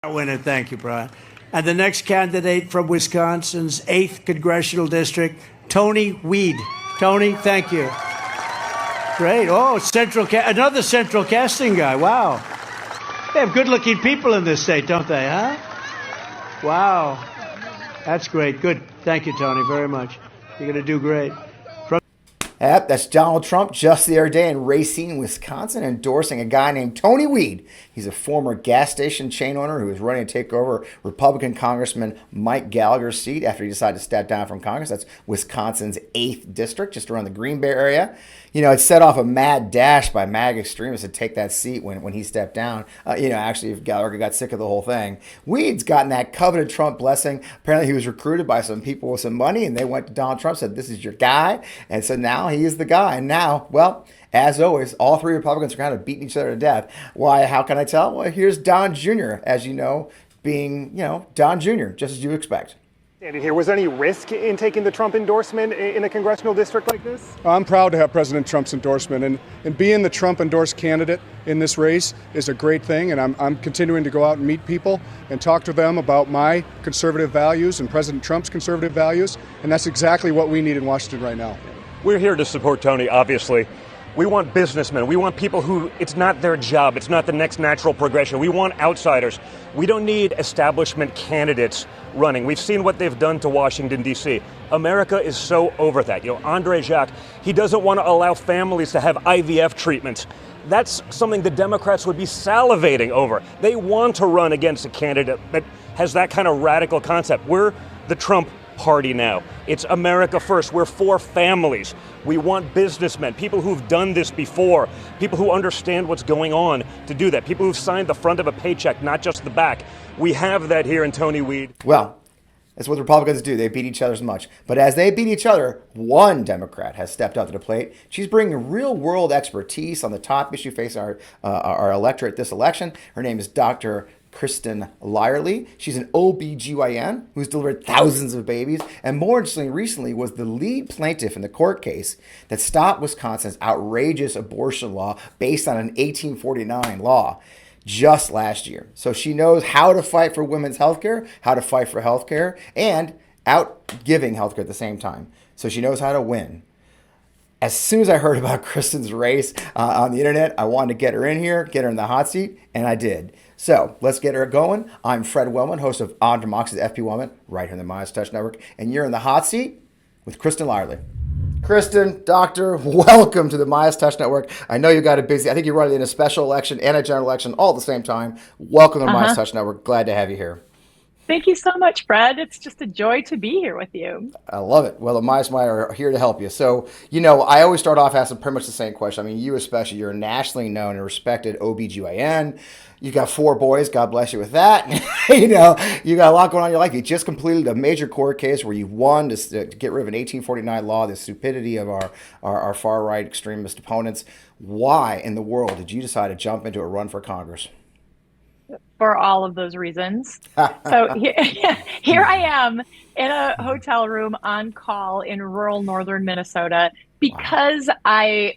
Winner, thank you, Brian. And the next candidate from Wisconsin's 8th Congressional District, Tony Wied. Tony, thank you. Great. Oh, another central casting guy. Wow. They have good-looking people in this state, don't they, huh? Wow. That's great. Good. Thank you, Tony, very much. You're going to do great. Yep, that's Donald Trump just the other day in Racine, Wisconsin, endorsing a guy named Tony Wied. He's a former gas station chain owner who was running to take over Republican Congressman Mike Gallagher's seat after he decided to step down from Congress. That's Wisconsin's 8th district, just around the Green Bay area. You know, it set off a mad dash by MAGA extremists to take that seat when he stepped down. Actually, if Gallagher got sick of the whole thing. Wied's gotten that coveted Trump blessing. Apparently, he was recruited by some people with some money, and they went to Donald Trump, said, "This is your guy." And so now he is the guy. And now, well, as always, all three Republicans are kind of beating each other to death. Why? How can I tell? Well, here's Don Jr., as you know, being, Don Jr., just as you expect. Standing here, was there any risk in taking the Trump endorsement in a congressional district like this? I'm proud to have President Trump's endorsement, and being the Trump-endorsed candidate in this race is a great thing, and I'm continuing to go out and meet people and talk to them about my conservative values and President Trump's conservative values, and that's exactly what we need in Washington right now. We're here to support Tony, obviously. We want businessmen. We want people who it's not their job. It's not the next natural progression. We want outsiders. We don't need establishment candidates running. We've seen what they've done to Washington, D.C. America is so over that. Andre Jacques, he doesn't want to allow families to have IVF treatments. That's something the Democrats would be salivating over. They want to run against a candidate that has that kind of radical concept. We're the Trump party now. It's America first. We're for families. We want businessmen, people who've done this before, people who understand what's going on to do that, people who've signed the front of a paycheck, not just the back. We have that here in Tony Wied. Well, that's what the Republicans do. They beat each other as much. But as they beat each other, one Democrat has stepped up to the plate. She's bringing real-world expertise on the top issue facing our electorate this election. Her name is Dr. Kristin Lyerly. She's an OB/GYN who's delivered thousands of babies, and more interestingly, recently was the lead plaintiff in the court case that stopped Wisconsin's outrageous abortion law based on an 1849 law just last year. So she knows how to fight for women's health care, how to fight for health care, and out giving health care at the same time. So she knows how to win. As soon as I heard about Kristin's race on the internet, I wanted to get her in here, get her in the hot seat, and I did. So let's get her going. I'm Fred Wellman, host of On Democracy's FP Wellman, right here on the MeidasTouch Network, and you're in the hot seat with Kristin Lyerly. Kristin, doctor, welcome to the MeidasTouch Network. I know you got it busy. I think you're running in a special election and a general election all at the same time. Welcome to the MeidasTouch Network. Glad to have you here. Thank you so much, Fred. It's just a joy to be here with you. I love it. Well, the MeidasTouch are here to help you. So, I always start off asking pretty much the same question. I mean, you especially, you're a nationally known and respected OB/GYN. You got 4 boys. God bless you with that. You got a lot going on in your life. You just completed a major court case where you won to get rid of an 1849 law, the stupidity of our far-right extremist opponents. Why in the world did you decide to jump into a run for Congress? For all of those reasons. So here I am in a hotel room on call in rural northern Minnesota because I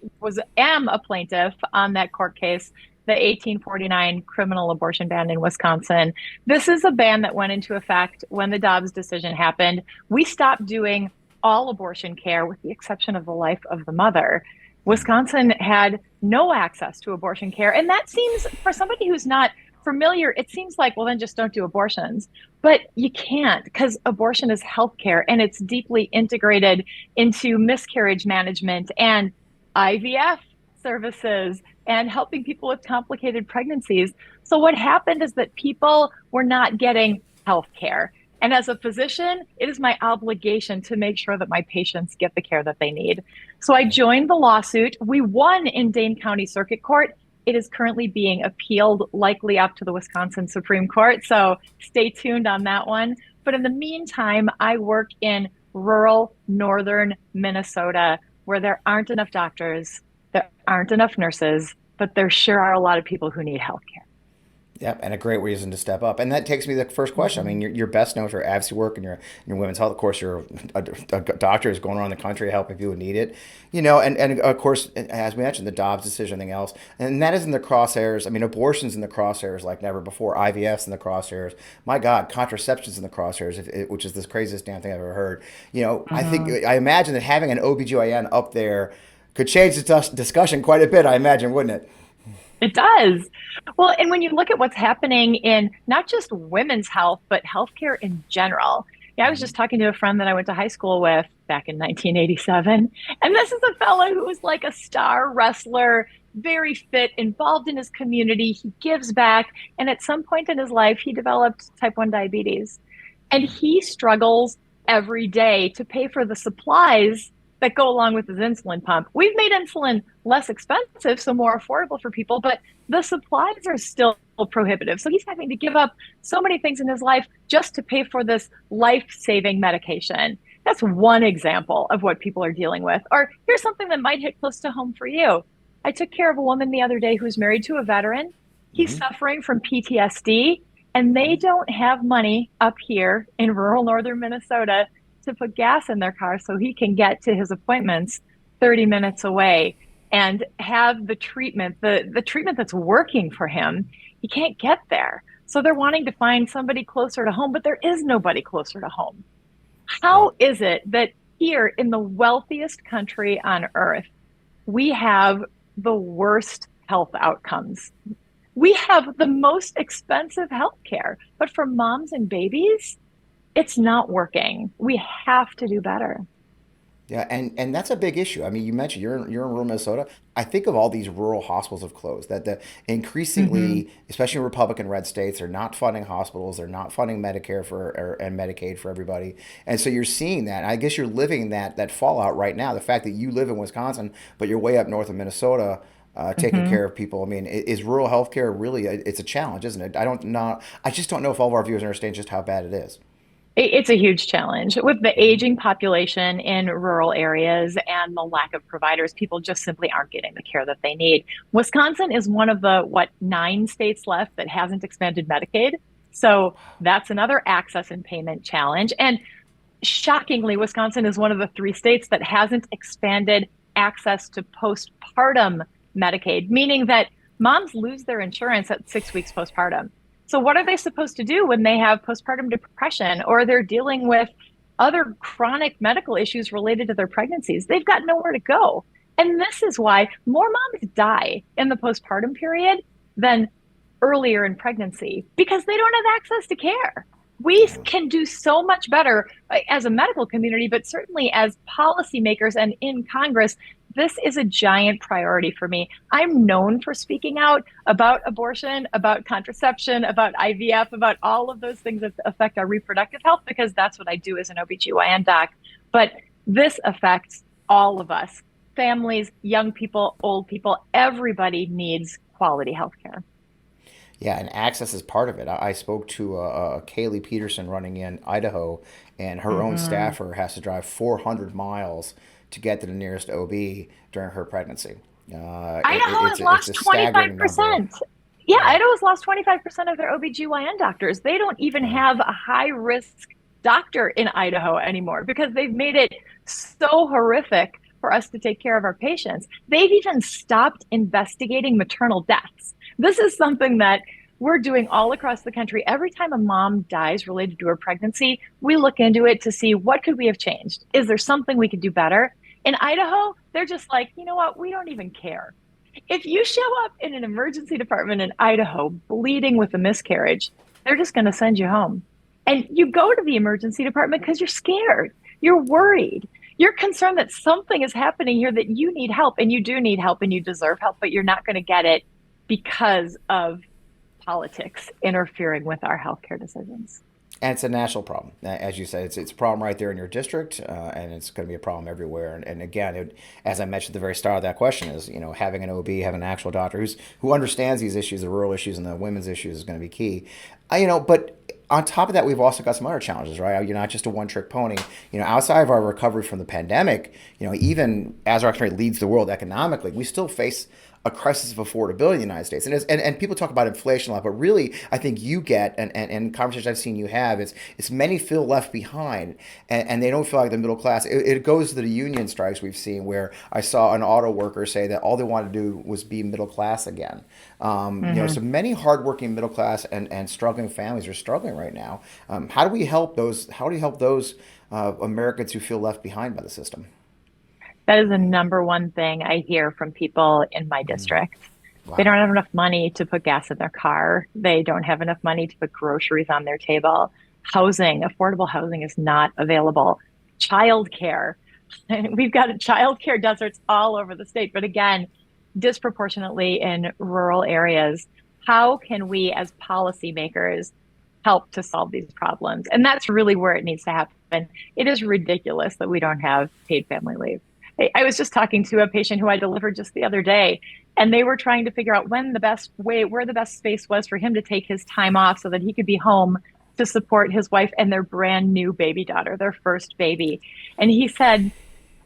am a plaintiff on that court case, the 1849 criminal abortion ban in Wisconsin. This is a ban that went into effect when the Dobbs decision happened. We stopped doing all abortion care with the exception of the life of the mother. Wisconsin had no access to abortion care. And that seems, for somebody who's not familiar, it seems like, well, then just don't do abortions. But you can't, because abortion is healthcare and it's deeply integrated into miscarriage management and IVF services and helping people with complicated pregnancies. So what happened is that people were not getting healthcare. And as a physician, it is my obligation to make sure that my patients get the care that they need. So I joined the lawsuit. We won in Dane County Circuit Court. It is currently being appealed, likely up to the Wisconsin Supreme Court. So stay tuned on that one. But in the meantime, I work in rural northern Minnesota where there aren't enough doctors, there aren't enough nurses, but there sure are a lot of people who need health care. Yeah, and a great reason to step up. And that takes me to the first question. I mean, you're best known for your advocacy work and your women's health. Of course, you're a doctor who's going around the country helping people who need it. And of course, as we mentioned, the Dobbs decision, everything else. And that is in the crosshairs. I mean, abortion's in the crosshairs like never before. IVF's in the crosshairs. My God, contraception's in the crosshairs, which is the craziest damn thing I've ever heard. I imagine that having an OBGYN up there could change the discussion quite a bit, I imagine, wouldn't it? It does. Well, and when you look at what's happening in not just women's health, but healthcare in general. Yeah, I was just talking to a friend that I went to high school with back in 1987. And this is a fellow who was like a star wrestler, very fit, involved in his community. He gives back. And at some point in his life, he developed type 1 diabetes. And he struggles every day to pay for the supplies that go along with his insulin pump. We've made insulin less expensive, so more affordable for people, but the supplies are still prohibitive. So he's having to give up so many things in his life just to pay for this life-saving medication. That's one example of what people are dealing with. Or here's something that might hit close to home for you. I took care of a woman the other day who's married to a veteran. He's suffering from PTSD, and they don't have money up here in rural northern Minnesota to put gas in their car so he can get to his appointments 30 minutes away and have the treatment, the treatment that's working for him. He can't get there. So they're wanting to find somebody closer to home, but there is nobody closer to home. How is it that here in the wealthiest country on earth, we have the worst health outcomes? We have the most expensive health care, but for moms and babies, it's not working. We have to do better. Yeah, and that's a big issue. I mean, you mentioned you're in rural Minnesota. I think of all these rural hospitals have closed. That the increasingly, especially in Republican red states, they're not funding hospitals. They're not funding Medicare and Medicaid for everybody. And so you're seeing that. I guess you're living that fallout right now. The fact that you live in Wisconsin, but you're way up north of Minnesota, taking care of people. I mean, is rural healthcare really? It's a challenge, isn't it? I just don't know if all of our viewers understand just how bad it is. It's a huge challenge with the aging population in rural areas and the lack of providers. People just simply aren't getting the care that they need. Wisconsin is one of the 9 states left that hasn't expanded Medicaid. So that's another access and payment challenge. And shockingly, Wisconsin is one of the 3 states that hasn't expanded access to postpartum Medicaid, meaning that moms lose their insurance at 6 weeks postpartum. So what are they supposed to do when they have postpartum depression or they're dealing with other chronic medical issues related to their pregnancies? They've got nowhere to go. And this is why more moms die in the postpartum period than earlier in pregnancy, because they don't have access to care. We can do so much better as a medical community, but certainly as policymakers and in Congress. This is a giant priority for me. I'm known for speaking out about abortion, about contraception, about IVF, about all of those things that affect our reproductive health, because that's what I do as an OBGYN doc. But this affects all of us, families, young people, old people. Everybody needs quality health care. Yeah, and access is part of it. I spoke to Kaylee Peterson running in Idaho, and her own staffer has to drive 400 miles to get to the nearest OB during her pregnancy. Idaho has lost 25%. Yeah, Idaho's lost 25% of their OBGYN doctors. They don't even have a high-risk doctor in Idaho anymore because they've made it so horrific for us to take care of our patients. They've even stopped investigating maternal deaths. This is something that we're doing all across the country. Every time a mom dies related to her pregnancy, we look into it to see what could we have changed. Is there something we could do better? In Idaho, they're just like, you know what? We don't even care. If you show up in an emergency department in Idaho bleeding with a miscarriage, they're just going to send you home. And you go to the emergency department because you're scared. You're worried. You're concerned that something is happening here, that you need help, and you do need help and you deserve help, but you're not going to get it because of politics interfering with our healthcare decisions. And it's a national problem. As you said, it's a problem right there in your district, and it's going to be a problem everywhere. And again, as I mentioned at the very start of that question, is having an OB, having an actual doctor who understands these issues, the rural issues and the women's issues, is going to be key. But on top of that, we've also got some other challenges, right? You're not just a one-trick pony. Outside of our recovery from the pandemic, even as our country leads the world economically, we still face a crisis of affordability in the United States. And people talk about inflation a lot, but really, I think you get, and conversations I've seen you have, it's many feel left behind, and they don't feel like the middle class. It goes to the union strikes we've seen, where I saw an auto worker say that all they wanted to do was be middle class again. So many hardworking middle class and struggling families are struggling right now. How do we help those? How do you help those Americans who feel left behind by the system? That is the number one thing I hear from people in my district. Wow. They don't have enough money to put gas in their car. They don't have enough money to put groceries on their table. Housing, affordable housing is not available. Childcare. We've got childcare deserts all over the state, but again, disproportionately in rural areas. How can we as policymakers help to solve these problems? And that's really where it needs to happen. It is ridiculous that we don't have paid family leave. I was just talking to a patient who I delivered just the other day, and they were trying to figure out where the best space was for him to take his time off so that he could be home to support his wife and their brand new baby daughter, their first baby. And he said,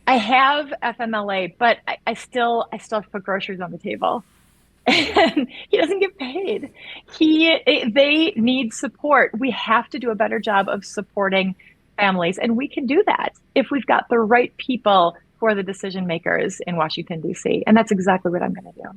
I have FMLA, but I still have to put groceries on the table. And he doesn't get paid. They need support. We have to do a better job of supporting families. And we can do that if we've got the right people who are the decision makers in Washington, D.C. And that's exactly what I'm going to do.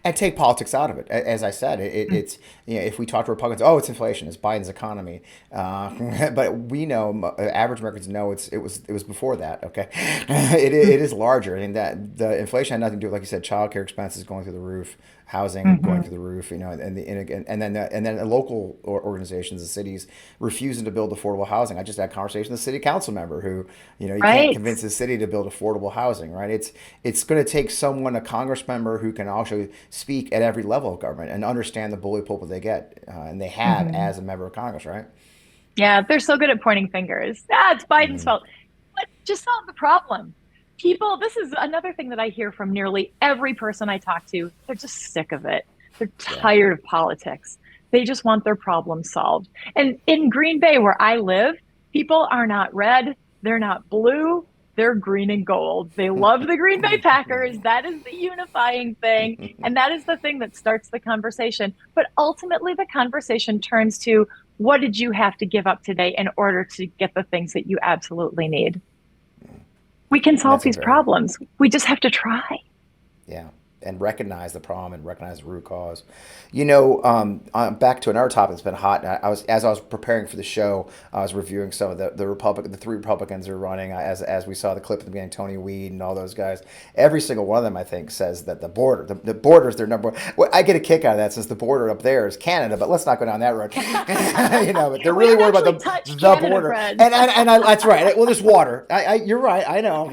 And take politics out of it. As I said, it's if we talk to Republicans, it's inflation, it's Biden's economy, but we know, average Americans know it was before that. Okay, it is larger, and that the inflation had nothing to do with, like you said, childcare expenses going through the roof, housing going through the roof, and then the local organizations, the cities refusing to build affordable housing. I just had a conversation with a city council member who, you can't convince the city to build affordable housing, right? It's going to take someone, a Congress member, who can also speak at every level of government and understand the bully pulpit they get, and they have as a member of Congress, right? Yeah, they're so good at pointing fingers. It's Biden's fault. But just solve the problem. People, this is another thing that I hear from nearly every person I talk to. They're just sick of it. They're tired of politics. They just want their problem solved. And in Green Bay, where I live, people are not red. They're not blue. They're green and gold. They love the Green Bay Packers. That is the unifying thing. And that is the thing that starts the conversation. But ultimately, the conversation turns to, what did you have to give up today in order to get the things that you absolutely need? We can solve these problems. We just have to try. Yeah. And recognize the problem and recognize the root cause. Back to another topic that's been hot. As I was preparing for the show, I was reviewing some of the three Republicans who are running. As we saw the clip at the beginning, Tony Wied and all those guys. Every single one of them, I think, says that the border is their number one. Well, I get a kick out of that, since the border up there is Canada. But let's not go down that road. But they're really worried about the border. And that's right. Well, there's water. You're right. I know.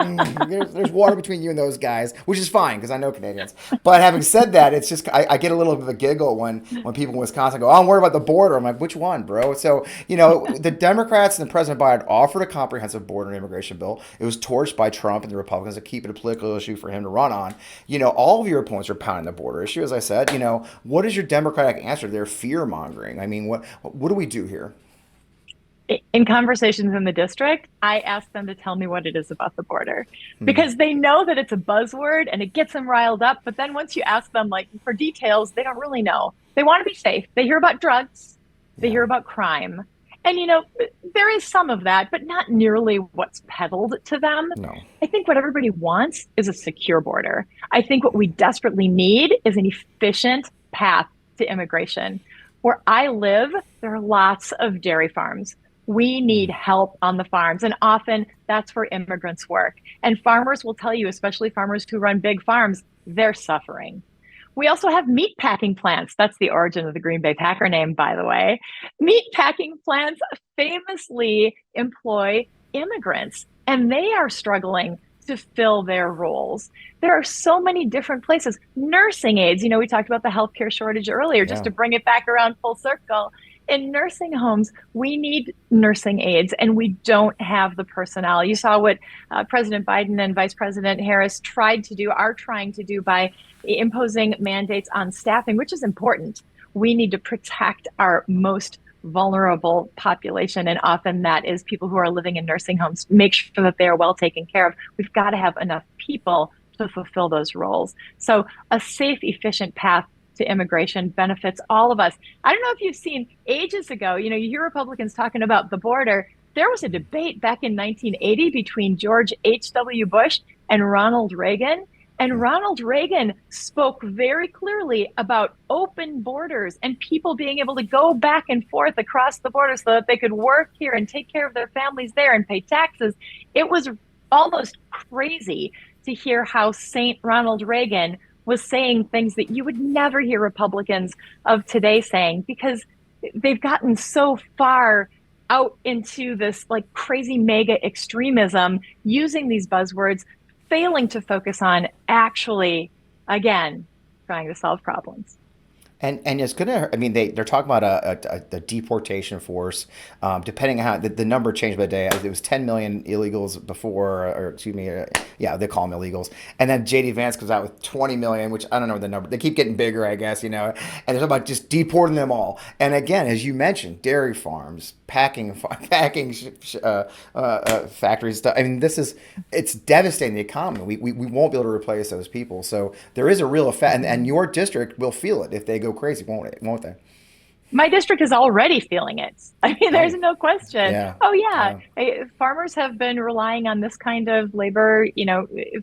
There's water between you and those guys, which is fine because I know Canadians. But having said that, it's just I get a little bit of a giggle when people in Wisconsin go, I'm worried about the border. I'm like, which one, bro? So, the Democrats and President Biden offered a comprehensive border and immigration bill. It was torched by Trump and the Republicans to keep it a political issue for him to run on. All of your opponents are pounding the border issue. As I said, what is your Democratic answer to their fear mongering? I mean, what do we do here? In conversations in the district, I ask them to tell me what it is about the border, because they know that it's a buzzword and it gets them riled up. But then once you ask them for details, they don't really know. They want to be safe. They hear about drugs. They hear about crime. And, there is some of that, but not nearly what's peddled to them. No. I think what everybody wants is a secure border. I think what we desperately need is an efficient path to immigration. Where I live, there are lots of dairy farms. We need help on the farms, and often that's where immigrants work. And farmers will tell you, especially farmers who run big farms, they're suffering. We also have meat packing plants. That's the origin of the Green Bay Packer name, by the way. Meat packing plants famously employ immigrants, and they are struggling to fill their roles. There are so many different places. Nursing aides, we talked about the healthcare shortage earlier, just to bring it back around full circle. In nursing homes, we need nursing aides, and we don't have the personnel. You saw what President Biden and Vice President Harris are trying to do by imposing mandates on staffing, which is important. We need to protect our most vulnerable population, and often that is people who are living in nursing homes. Make sure that they are well taken care of. We've got to have enough people to fulfill those roles. So a safe, efficient path to immigration benefits all of us. I don't know if you've seen ages ago, you hear Republicans talking about the border. There was a debate back in 1980 between George H.W. Bush and Ronald Reagan. And Ronald Reagan spoke very clearly about open borders and people being able to go back and forth across the border so that they could work here and take care of their families there and pay taxes. It was almost crazy to hear how Saint Ronald Reagan was saying things that you would never hear Republicans of today saying, because they've gotten so far out into this like crazy mega extremism, using these buzzwords, failing to focus on actually, again, trying to solve problems. And it's gonna. I mean, they're talking about the deportation force. Depending on how the number changed by the day, it was 10 million illegals before, or excuse me, yeah, they call them illegals. And then JD Vance comes out with 20 million, which I don't know the number. They keep getting bigger, I guess, And they're talking about just deporting them all. And again, as you mentioned, dairy farms, packing factories. Stuff. I mean, it's devastating the economy. We won't be able to replace those people. So there is a real effect, and your district will feel it if they go crazy, won't they? My district is already feeling it. I mean, there's no question. Yeah. Oh, yeah. Farmers have been relying on this kind of labor,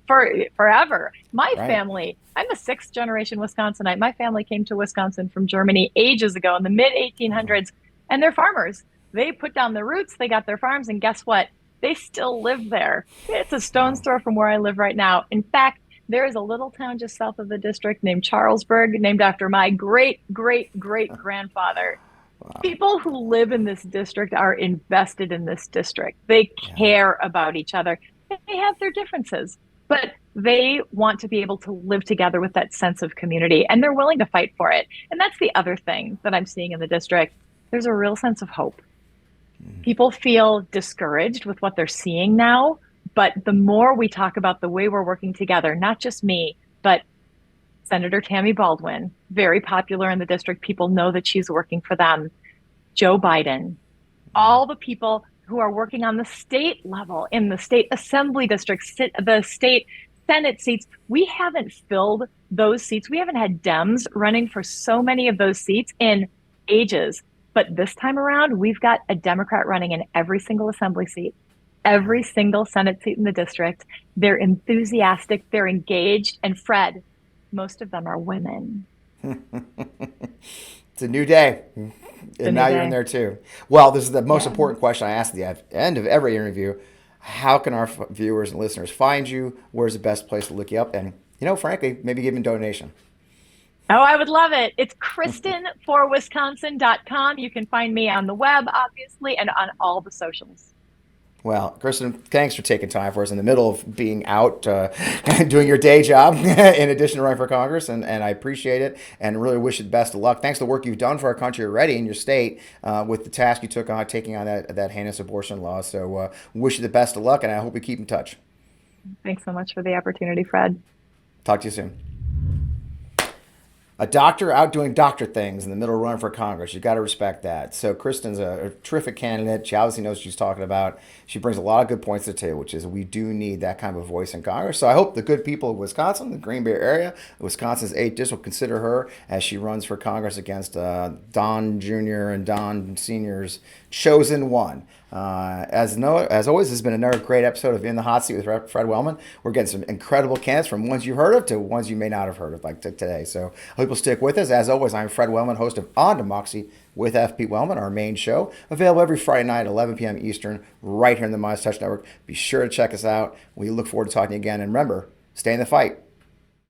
for forever. My family, I'm a sixth generation Wisconsinite. My family came to Wisconsin from Germany ages ago in the mid 1800s, and they're farmers. They put down their roots, they got their farms, and guess what? They still live there. It's a stone's throw from where I live right now. In fact, there is a little town just south of the district named Charlesburg, named after my great-great-great-grandfather. Wow. People who live in this district are invested in this district. They care about each other. They have their differences, but they want to be able to live together with that sense of community, and they're willing to fight for it. And that's the other thing that I'm seeing in the district. There's a real sense of hope. People feel discouraged with what they're seeing now. But the more we talk about the way we're working together, not just me, but Senator Tammy Baldwin, very popular in the district. People know that she's working for them. Joe Biden, all the people who are working on the state level, in the state assembly districts, the state Senate seats. We haven't filled those seats. We haven't had Dems running for so many of those seats in ages. But this time around, we've got a Democrat running in every single assembly seat. Every single Senate seat in the district. They're enthusiastic, they're engaged, and Fred, most of them are women. It's a new day. And now you're in there too. Well, this is the most important question I ask at the end of every interview. How can our viewers and listeners find you? Where's the best place to look you up? And, frankly, maybe give them a donation. Oh, I would love it. It's KristinForWisconsin.com. You can find me on the web, obviously, and on all the socials. Well, Kristen, thanks for taking time for us in the middle of being out doing your day job in addition to running for Congress, and I appreciate it and really wish you the best of luck. Thanks for the work you've done for our country already in your state with the task you took on taking on that heinous abortion law. So wish you the best of luck, and I hope we keep in touch. Thanks so much for the opportunity, Fred. Talk to you soon. A doctor out doing doctor things in the middle of running for Congress. You got to respect that. So Kristen's a terrific candidate. She obviously knows what she's talking about. She brings a lot of good points to the table, which is we do need that kind of a voice in Congress. So I hope the good people of Wisconsin, the Green Bay area, Wisconsin's 8th district, will consider her as she runs for Congress against Don Jr. and Don Sr.'s chosen one. As always, this has been another great episode of In the Hot Seat with Fred Wellman. We're getting some incredible candidates from ones you've heard of to ones you may not have heard of, like today. So I hope you'll stick with us. As always, I'm Fred Wellman, host of On Democracy with F. Pete Wellman, our main show, available every Friday night at 11 p.m. Eastern, right here in the MeidasTouch Network. Be sure to check us out. We look forward to talking to you again. And remember, stay in the fight.